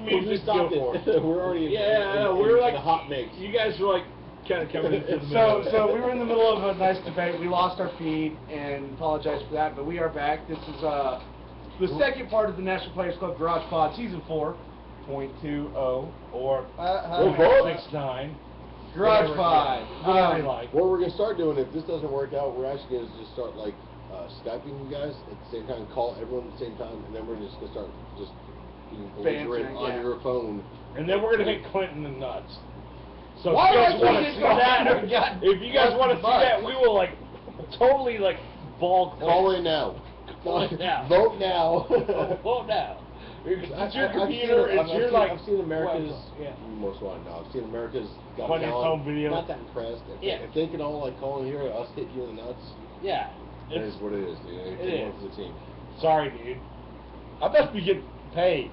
means we just go for it. We're already we're like in a hot mix. You guys were like kind of coming into the middle. So we were in the middle of a nice debate. We lost our feed and apologize for that, but we are back. This is the second part of the National Players Club Garage Pod Season 4.20 or 69 Garage Pod. Whatever you like. What we're gonna start doing, if this doesn't work out, we're actually gonna just start like Skyping you guys at the same time, call everyone at the same time, and then we're just gonna start just being belligerent on your phone. And then we're gonna hit Clinton in the nuts. So Why if you guys do I want to keep see getting that, if you guys want to see that, we will like totally like ball call in now. Vote now. Vote now. Vote now. It's your computer. I've seen America's most wanted. No, I've seen America's Got Funniest home video. Not that impressed. If they can all like call in here, us hit you in the nuts. Yeah. That is what it is, dude. It is. For the team. Sorry, dude. I bet we get paid.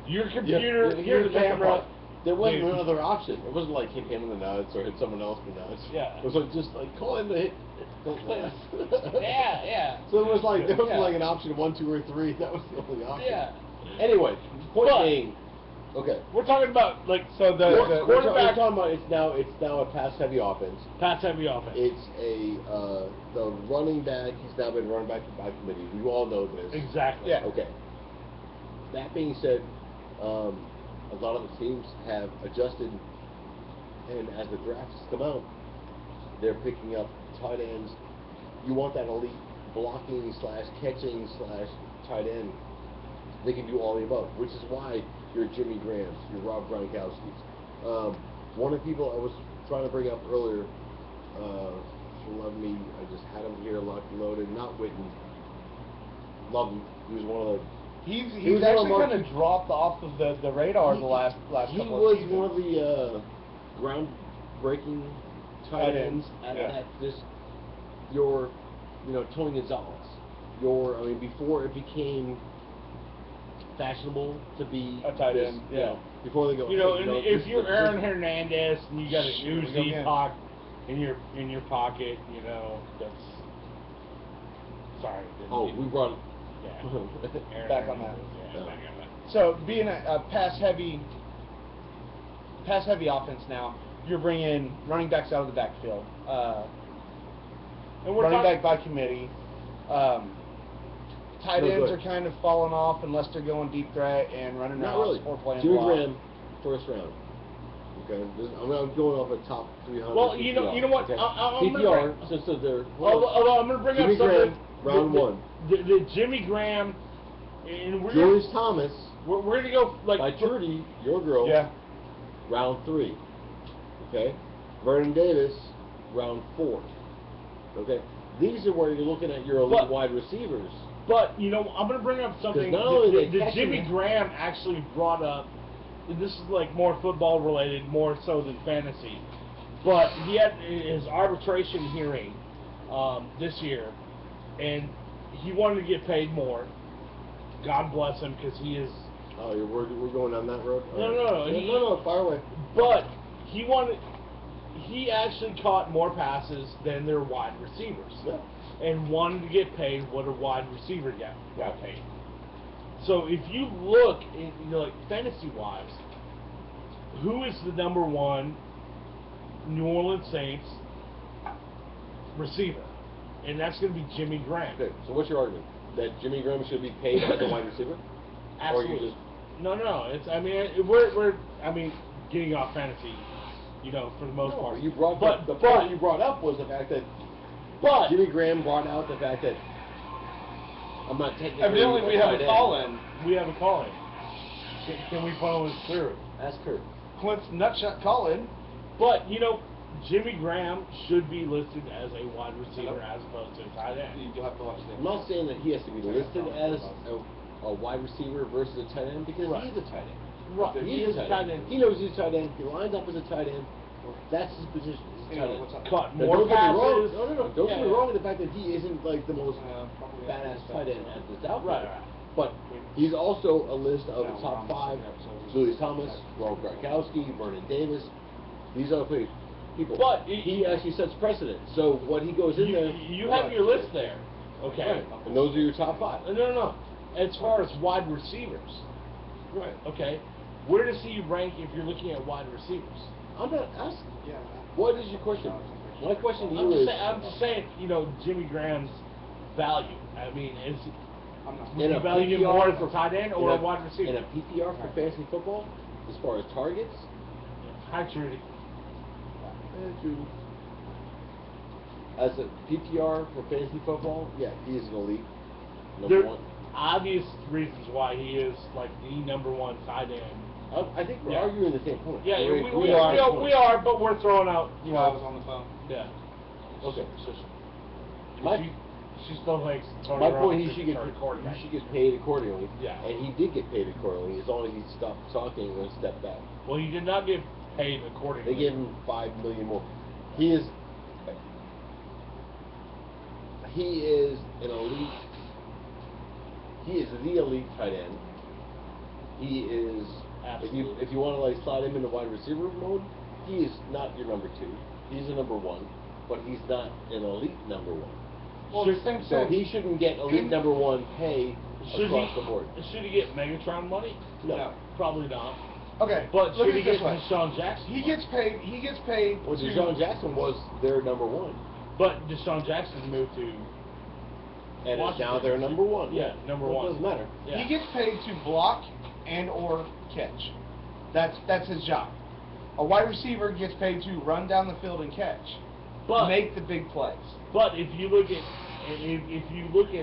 Your computer, your camera. There wasn't dude. another option. It wasn't like hit him in the nuts or hit someone else in the nuts. Yeah. It was like just like call in to hit. Yeah. So it was like there wasn't like an option 1, 2, or 3. That was the only option. Yeah. Anyway, point being. Okay. We're talking about like the quarterback. We're talking about it's now a pass heavy offense. Pass heavy offense. It's the running back. He's now been running back by committee. We all know this. Exactly. Yeah. Okay. That being said, a lot of the teams have adjusted, and as the drafts come out, they're picking up tight ends. You want that elite blocking / catching / tight end. They can do all the above, which is why your Jimmy Grahams, your Rob Gronkowski's. One of the people I was trying to bring up earlier, love me. I just had him here locked and loaded. Not Witten. Love him. He was one of the. He's actually kind of dropped off of the radar the last couple of seasons. He was one of the groundbreaking tight ends at this. Tony Gonzalez. Before it became fashionable to be a tight end. Before they go. If you're Aaron Hernandez and you got a Uzi pocket in your pocket, that's. Sorry. We brought. Yeah. Back on that. Yeah, back on that. So being a pass heavy offense now, you're bringing running backs out of the backfield. And we're running back by committee. Tight ends are kind of falling off unless they're going deep threat and running routes or playing Jimmy block. Graham, first round. Okay, I'm going off a top 300. Well, you know what? Okay. I'm PPR, so they're. Although I'm going to bring Jimmy up something. Graham, round 1. The Jimmy Graham, and we're Julius Thomas. We're going to go like by Trudy, your girl. Yeah. Round 3. Okay, Vernon Davis, round 4. Okay, these are where you're looking at your elite wide receivers. But, I'm going to bring up something that Jimmy Graham actually brought up, and this is like more football related, more so than fantasy, but he had his arbitration hearing this year, and he wanted to get paid more. God bless him, because he is... Oh, we're going down that road? No, fire away. But he actually caught more passes than their wide receivers. Yeah. And wanted to get paid what a wide receiver got paid. So if you look, like fantasy-wise, who is the number 1 New Orleans Saints receiver? And that's going to be Jimmy Graham. Okay, so what's your argument? That Jimmy Graham should be paid as a wide receiver? Absolutely. Or you just... No. It's we're getting off fantasy, for the most part. You brought the point you brought up was the fact that. But Jimmy Graham brought out the fact that I'm not taking. Evidently, we have a call-in. We have a call-in. Can we follow this through? Ask Kurt. Clint's nutshot call-in. But Jimmy Graham should be listed as a wide receiver as opposed to a tight end. You'll have to watch that. I'm not saying that he has to be listed as a wide receiver versus a tight end because he's a tight end. Right. He is a tight end. He knows he's a tight end. He lines up as a tight end. That's his position. He's a tight end. Caught more passes. No. Don't get me wrong in the fact that he isn't like the most badass tight end at this out there. Right. But he's also a list of the top 5. Julius Thomas, Rob Gronkowski, Vernon Davis. These are people. But he actually sets precedent. So what he goes in there. You have your list there. Okay. Right. And those are your top 5. No. As far as wide receivers, Right. Okay. Where does he rank if you're looking at wide receivers? I'm not asking. Yeah. What is your question? My question to you is... I'm just saying, you know, Jimmy Graham's value. I mean, would you a value him PPR more as a tight end or a wide receiver? In a PPR for fantasy football, as far as targets? Hi, Trudy. True. As a PPR for fantasy football, yeah, he is an elite number one. Obvious reasons why he is like the #1 tight end. I think we're arguing the same point. Yeah, we are, but we're throwing out. You know, I was on the phone. Yeah. Okay. She still thinks Tony my Romo point, he should get paid accordingly. Yeah. And he did get paid accordingly, as long as he stopped talking and stepped back. Well, he did not get paid accordingly. They gave him $5 million more. He is an elite. He is the elite tight end. He is. Absolutely. If you want to like slide him into wide receiver mode, he is not your number 2. He's a number 1, but he's not an elite number 1. Well, so he shouldn't get elite number 1 pay across the board. Should he get Megatron money? No. Probably not. Okay, but should he get this way. Deshaun Jackson? He gets paid. Well, Deshaun Jackson was their number 1. But Deshaun Jackson moved to. And now they're number 1. Yeah, number 1. It doesn't matter. Yeah. He gets paid to block and or catch. That's his job. A wide receiver gets paid to run down the field and catch. But make the big plays. But if you look at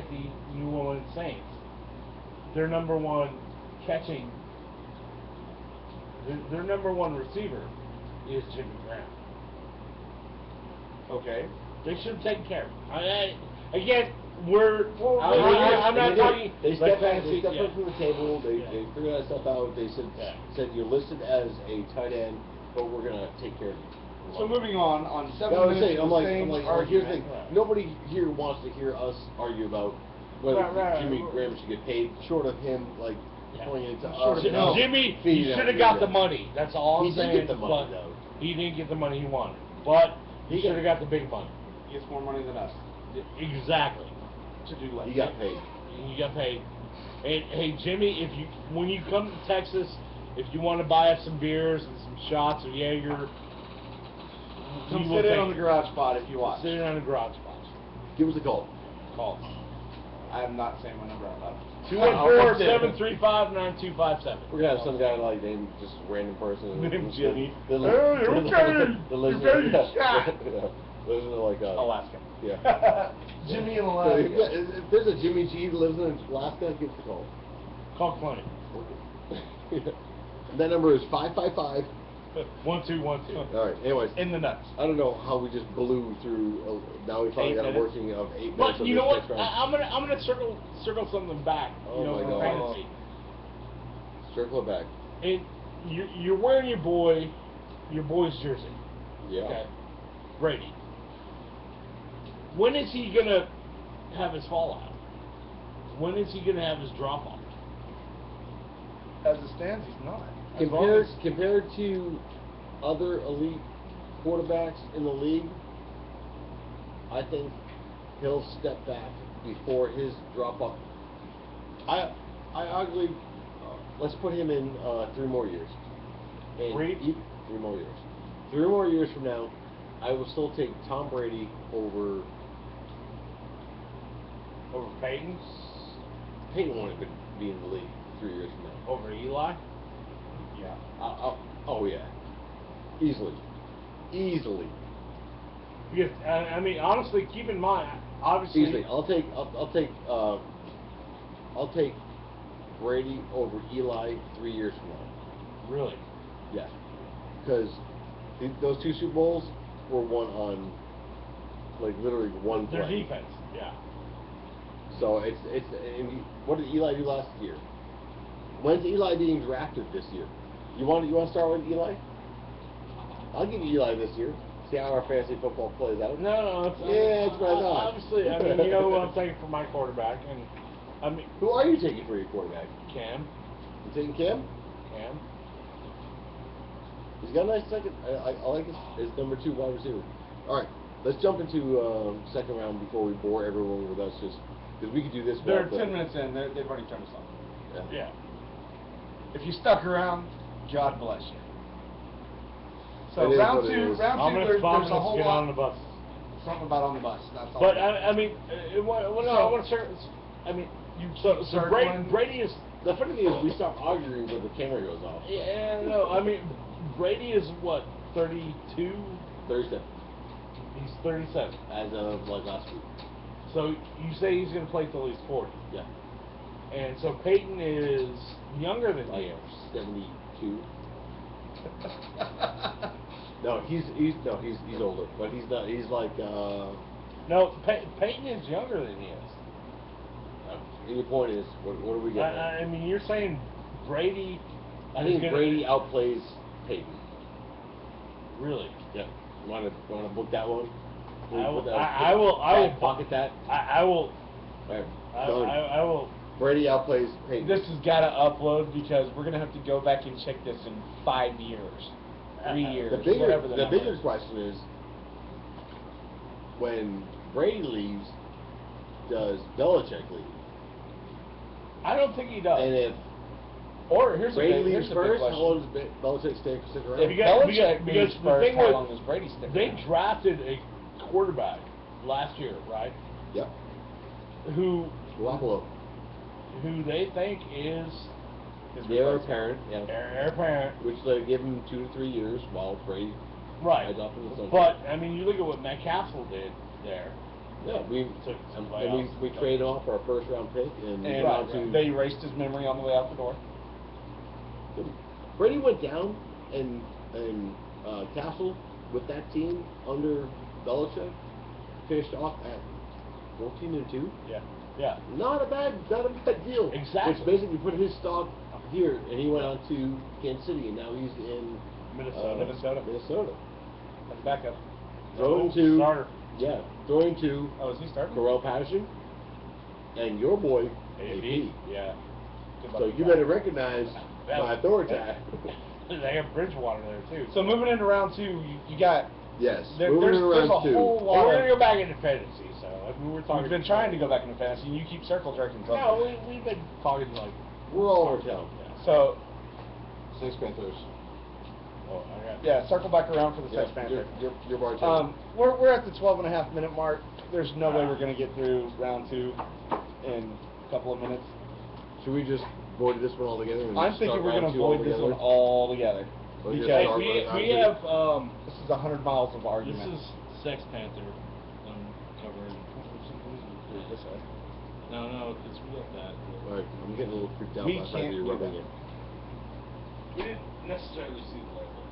the New Orleans Saints, their number 1 catching, their number 1 receiver is Jimmy Graham. Okay. They should have taken care of him. Again, I'm not talking. They stepped back. They stepped up from the table. They figured that stuff out. They said you're listed as a tight end, but we're gonna take care of you. So moving on 7 minutes. I'm like, here's the thing. Nobody here wants to hear us argue about whether Jimmy Graham should get paid, short of him like pointing into us. No. Jimmy, he should have got the money. That's all I'm saying. He did get the money, though. He didn't get the money he wanted, but he should have got the big money. He gets more money than us. Exactly. To do less. He got paid. You got paid. Hey, Jimmy, when you come to Texas, if you want to buy us some beers and some shots of Jaeger, come sit in on the garage spot if you want. Sit in on the garage spot. Give us a call. Call. I am not saying my number out loud. 214-735-9257. We're gonna have some guy like named just a random person. Named Jimmy. The listener like Alaska. Yeah. Jimmy in Alaska. If there's a Jimmy G that lives in Alaska, give us a call. Call Clooney. That number is 555. 1212. All right. Anyways, in the nuts. I don't know how we just blew through. Now we finally got a working of 8 minutes. But you know what? I'm gonna circle something back. Oh my God. Fantasy. Circle it back. And you're wearing your boy's jersey. Yeah. Okay. Brady. When is he gonna have his fallout? When is he gonna have his drop off? As it stands, he's not. Compared to other elite quarterbacks in the league, I think he'll step back before his drop off. I arguably let's put him in 3 more years. And 3 more years. 3 more years from now, I will still take Tom Brady over Peyton. Peyton won't even be in the league 3 years from now. Over Eli. Yeah. Oh yeah. Easily. Because I mean, honestly, keep in mind, obviously. Easily. I'll take Brady over Eli 3 years from now. Really? Yeah. Because those 2 Super Bowls were won on like literally one play. Their defense. Yeah. So it's what did Eli do last year? When's Eli being drafted this year? You want to start with Eli? I'll give you Eli this year. See how our fantasy football plays out. No, it's right on. Obviously, I mean, you know who I'm taking for my quarterback, and I mean, who are you taking for your quarterback? Cam. You taking Cam? Cam. He's got a nice second. I like his number 2 wide receiver. All right, let's jump into second round before we bore everyone with us, just because we could do this. They're 10 minutes in. They've already turned us off. Yeah. If you stuck around, God bless you. So It is round what it two, is. there's a whole get lot. on the bus. Something about on the bus. That's all. But I mean, what I want to share. I mean, so Brady is. The funny thing is, we stop arguing when the camera goes off. Yeah, no, I mean, Brady is what, 32? 37. He's 37. As of like last week. So you say he's going to play till he's 40. Yeah. And so Peyton is younger than Like you. 72. No, he's older, but he's not. He's like. No, Peyton is younger than he is. And your point is, what are we getting? I mean, you're saying Brady. I think Brady outplays Peyton. Really? Yeah. You want to book that one? I will pocket that. I will. Right, I will. Brady outplays Peyton. This has got to upload because we're gonna have to go back and check this in 5 years, 3 years, whatever the bigger question is, when Brady leaves, does Belichick leave? I don't think he does. And if here's Brady a leaves big first, question. how long does Belichick stick around? If Belichick because leaves the first, thing how with- long does Brady stick They around? drafted a quarterback last year, right? Yep. Who Garoppolo. they think is The heir apparent, yeah. heir apparent. Which they give him 2 to 3 years while Brady Right. rides off in the sunset. But I mean, you look at what Matt Castle did there. Yeah, we traded off our first round pick and they erased his memory on the way out the door. Brady went down and Castle with that team under Belichick finished off at 14-2. Yeah. Yeah. Not a bad deal. Exactly. Which basically put his stock here, and he went on to Kansas City, and now he's in Minnesota. That's backup. Throwing to starter. Yeah, throwing to Oh, is he starting? Corral Patterson and your boy AB. Yeah. So you better recognize my authority. They have Bridgewater there too. So moving into round two, you got Yes. there's moving into a round two. whole And lot. we're gonna go back into fantasy. So we're talking. We've been trying to go back into fantasy, and you keep circle jerking. No, we've been talking like. We're all over town. So Six Panthers. Oh, I got. yeah, circle back around for the Yeah, Sex Panther. your bartender. We're at the 12.5 minute mark. There's no way we're gonna get through round two in a couple of minutes. Should we just void this one altogether? And I'm start thinking we're round gonna two void this one altogether? all together. Or just Because start we round two? have this is 100 miles of This argument. is Sex Panther covering. This way. No, because we got that. Alright, I'm getting a little freaked out We by the fact can't that you're do rubbing that. it. We didn't necessarily see the label.